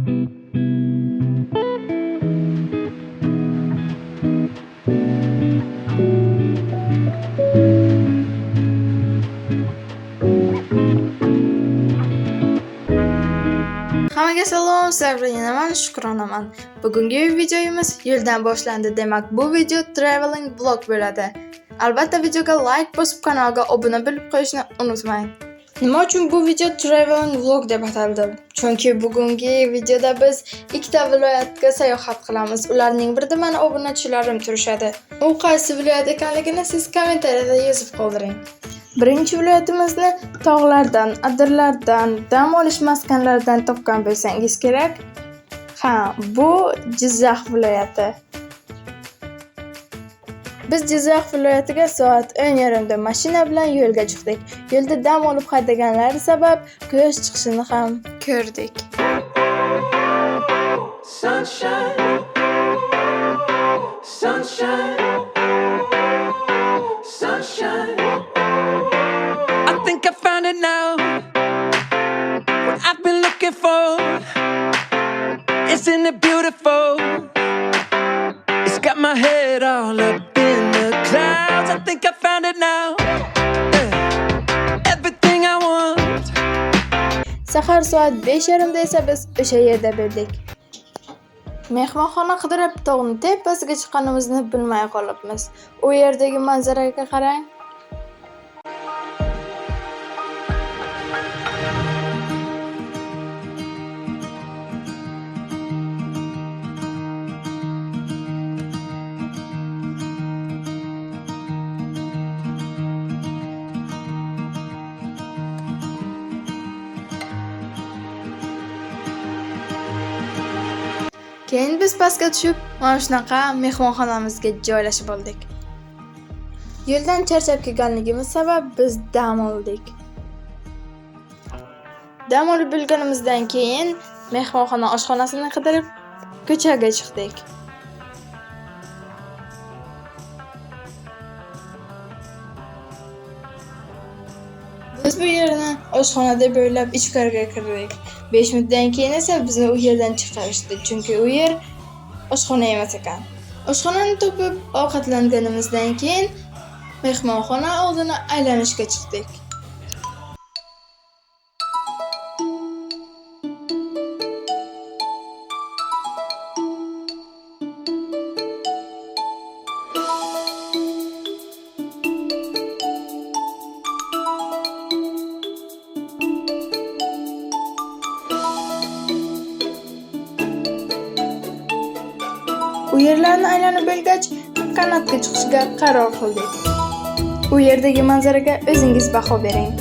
Hammaga salom, men Shukronaman. Bugungi videomiz yo'ldan boshlandi. Demak, bu video traveling vlog bo'ladi. Albatta videoga like bosib, kanalga obuna bo'lib qo'yishni unutmang. Nima uchun bu video traveling vlog deb ataldi? Chunki bugungi videoda biz ikkita viloyatga sayohat qilamiz. Ularning birida meni obunachilarim turishadi. U qaysi viloyat ekanligini siz kommentariyada yozib qoldiring. Birinchi viloyatimizni tog'lardan, adirlardan, dam olish maskanlaridan topgan bo'lsangiz kerak. Ha, bu Jizzax viloyati. Biz Jizzax viloyatiga soat 10:30da mashina bilan yo'lga chiqdik. Yo'lda dam olib haydaganlari sabab quyosh chiqishini ham ko'rdik. Sunshine, sunshine, sunshine. I think I found it now. What I've been looking for. Isn't it beautiful? It's got my head all up in the clouds. I think I found it now. Everything I want. Sahar soat 5:30da esa biz o'sha yerda bo'ldik. Mehmonxona qidirib tog'ning tepasiga chiqqanimizni bilmay qolibmiz. U yerdagi manzaraga qarang. Keyin biz pastga tushib, mana shunaqa mehmonxonamizga joylashib oldik. Yo'ldan charchab kelganligimiz sabab biz dam oldik. Dam olib bo'lganimizdan keyin mehmonxona oshxonasini qidirib ko'chaga chiqdik. Biz bu yerni oshxonada bo'ylab ichkariga kirdik. 5 minutdan keyin esa bizni u yerdan chiqarishdi, chunki u yer oshxona emas ekan. Oshxonani topib ovqatlanganimizdan keyin mehmonxona oldini aylanishga chiqdik. U yerlarni aylanib bo'lgach, kanatga chiqishga qaror qildik. U yerdagi manzaraga o'zingiz baho bering.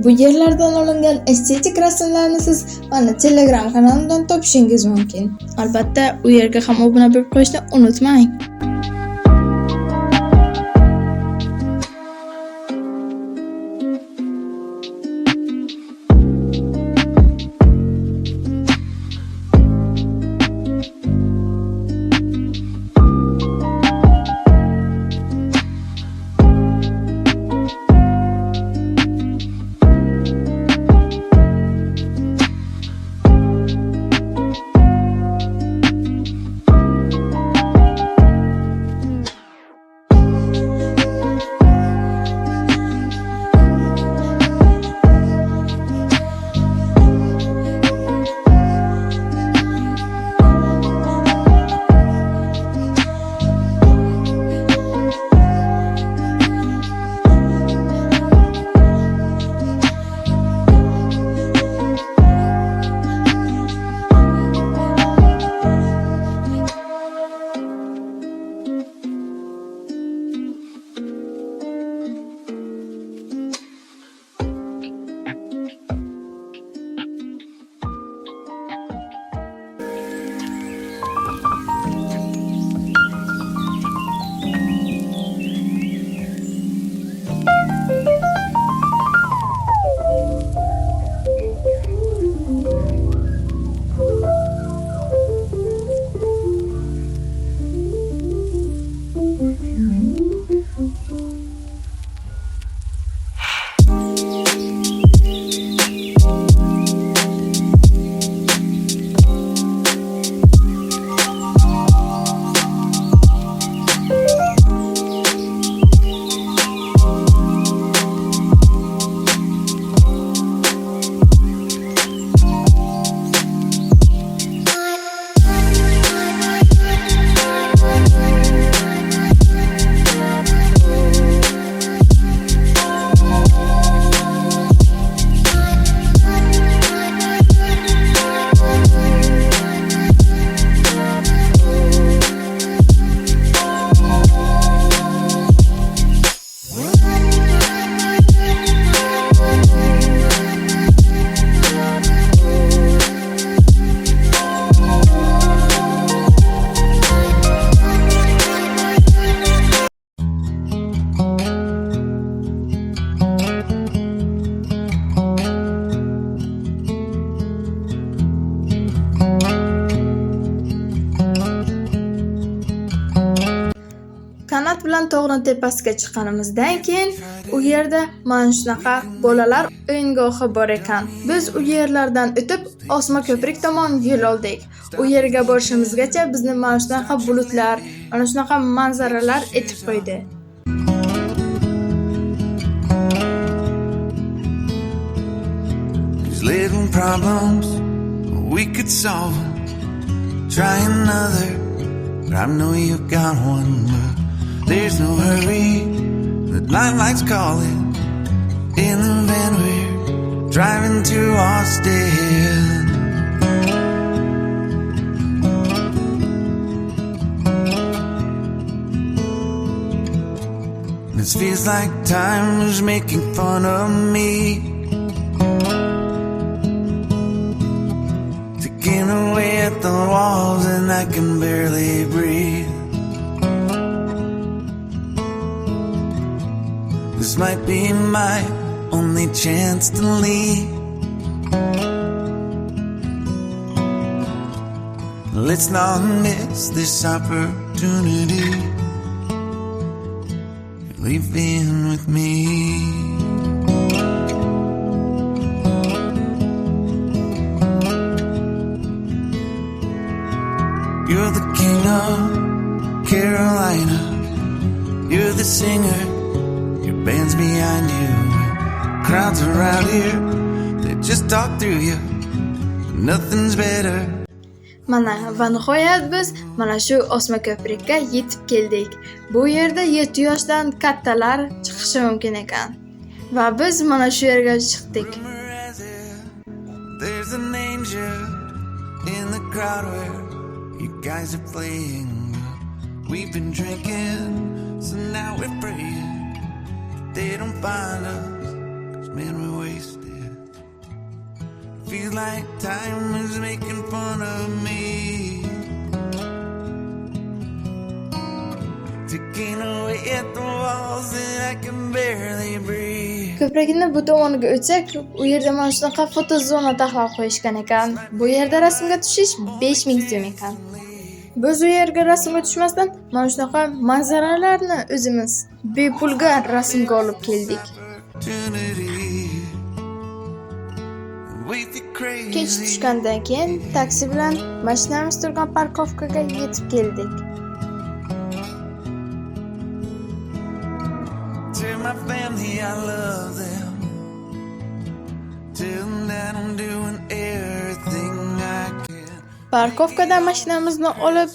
Bu yerlardan olingan estetik rasmlarni siz mana Telegram kanalimdan topishingiz mumkin. Albatta, u yerga ham obuna bo'lib qo'yishni unutmang. Kanat bilan tog'ning tepasiga chiqqanimizdan keyin u yerda mana shunaqa bolalar o'yingohi bor ekan. Biz u yerlardan o'tib Osma ko'prik tomon yo'l oldik. U yerga borishimizgacha bizni mana shunaqa bulutlar, mana shunaqa manzaralar etib qo'ydi. These little problems we could solve. Try another, but I know you got one. There's no hurry, the light's calling. In the van we're driving to Austin. This feels like time is making fun of me, ticking away at the walls and I can barely breathe. This might be my only chance to leave. Let's not miss this opportunity. Leave in with me. You're the king of Carolina. You're the singer. Bands behind you, crowds around here, they just talk through you. Nothing's better. Mana va nihoyat biz mana shu Osma ko'prikka yetib keldik. Bu yerda 7 yoshdan kattalar chiqishi mumkin ekan. Va biz mana shu yerga chiqdik. There's an angel in the crowd where you guys are playing. We've been drinking, so now we're praying. They don't find us, 'cause man, we're wasted. Feels like time is making fun of me. Ticking away at the walls and I can barely breathe. Ko'prikni bu tomoniga o'tsak, u yerda mana shunaqa fotozona taxlab qo'yishgan ekan. Bu yerda rasmga tushish 5000 so'm ekan. Biz u yerga rasmga tushmasdan mana shunaqa manzaralarni o'zimiz bepulga rasmga olib keldik. Kech tushgandan keyin taksi bilan mashinamiz turgan parkovkaga yetib keldik. Tell my family I love them. Tell them that I'm doing everything I can. Parkovkadan mashinamizni olib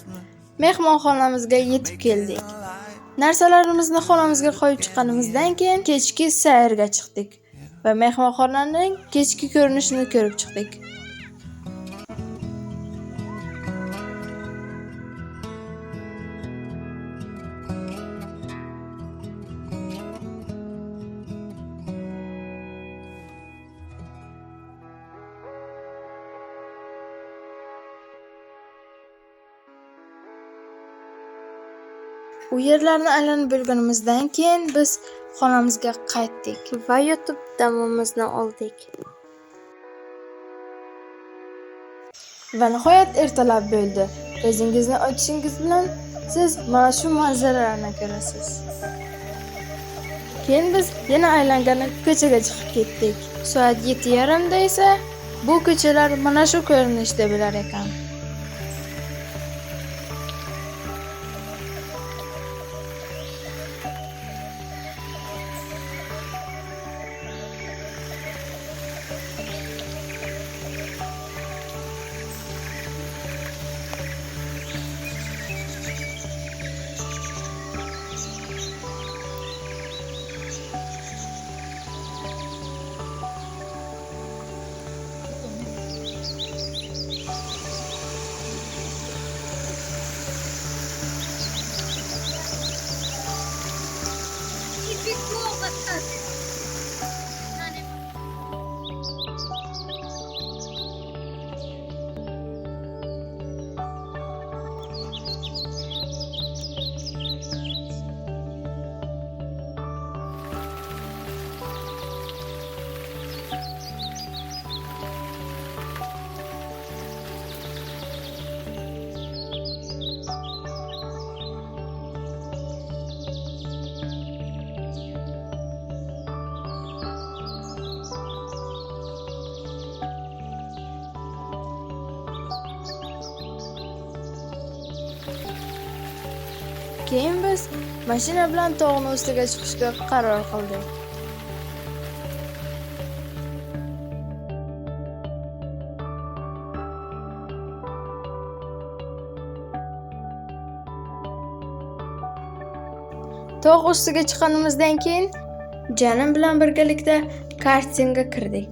mehmonxonamizga yetib keldik. Narsalarimizni xonamizga qo'yib chiqqanimizdan keyin kechki sayrga chiqdik va mehmonxonaning kechki ko'rinishini ko'rib chiqdik. U yerlarni aylanib bo'lganimizdan keyin biz xonamizga qaytdik va yotib damimizni oldik. Va nihoyat ertalab bo'ldi. Ko'zingizni ochishingiz bilan siz mana shu manzaralarni ko'rasiz. Keyin biz yana aylangani ko'chaga chiqib ketdik. Soat 7:30 da esa bu ko'chalar mana shu ko'rinishda bo'lar ekan. Keyin biz mashina bilan tog'ning ustiga chiqishga qaror qildik. Tog' ustiga chiqqanimizdan keyin Janim bilan birgalikda kartingga kirdik.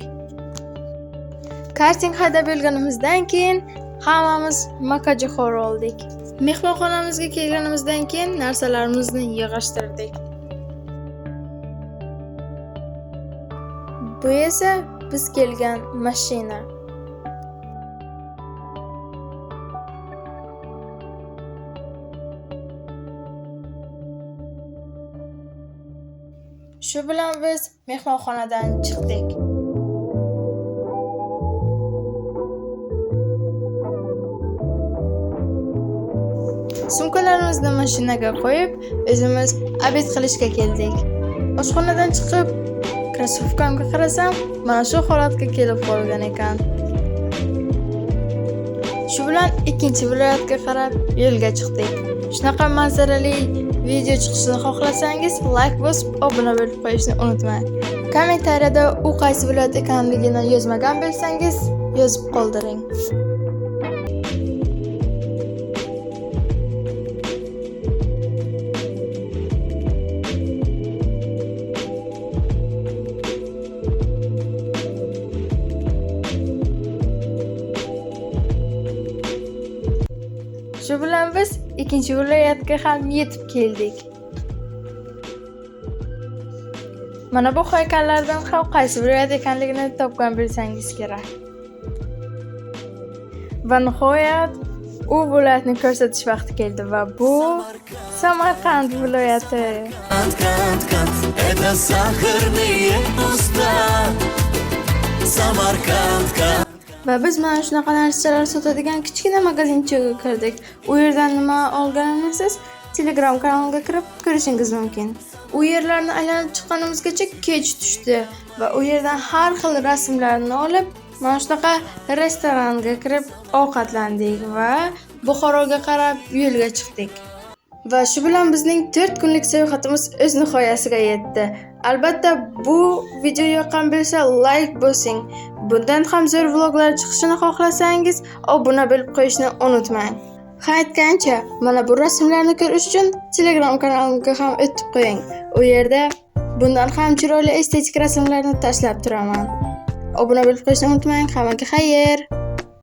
Karting haydab bo'lganimizdan keyin hammamiz makajo'xo'r oldik. Mehmonxonamizga kelganimizdan keyin narsalarimizni yig'ishtirdik. Bu esa biz kelgan mashina. Shu bilan biz mehmonxonadan chiqdik. Sumkalarimizni mashinaga qo'yib, o'zimiz obed qilishga keldik. Oshxonadan chiqib, krossovkamga qarasam, mana shu holatga kelib qolgan ekan. Shu bilan ikkinchi viloyatga qarab yo'lga chiqdik. Shunaqa manzarali video chiqishini xohlasangiz, like bosib, obuna bo'lib qo'yishni unutmang. Kommentariyada u qaysi viloyat ekanligini yozmagan bo'lsangiz, yozib qoldiring. Shu bilan biz ikkinchi viloyatga ham yetib keldik. Mana bu haykallardan ham qaysi viloyat ekanligini topgan bilsangiz kerak. Va nihoyat u viloyatni ko'rsatish vaqti keldi va bu Samarqand viloyati. Это сахарные уста Samarkandka. Va biz mana shunaqa narsalar sotadigan kichkina magazinchaga kirdik. U yerdan nima olganimni siz Telegram kanalimga kirib ko'rishingiz mumkin. U yerlarni aylanib chiqqanimizgacha kech tushdi va u yerdan har xil rasmlarni olib, mana shunaqa restoranga kirib ovqatlandik va Buxoroga qarab yo'lga chiqdik. Va shu bilan bizning 4 kunlik sayohatimiz o'z nihoyasiga yetdi. Albatta bu video yoqqan bo'lsa like bosing. Bundan ham zo'r vloglar chiqishini xohlasangiz, obuna bo'lib qo'yishni unutmang. Ha aytgancha, mana bu rasmlarni ko'rish uchun Telegram kanalimga ham o'tib qo'ying. U yerda bundan ham chiroyli estetik rasmlarni tashlab turaman. Obuna bo'lib qo'yishni unutmang. Hammaga xayr.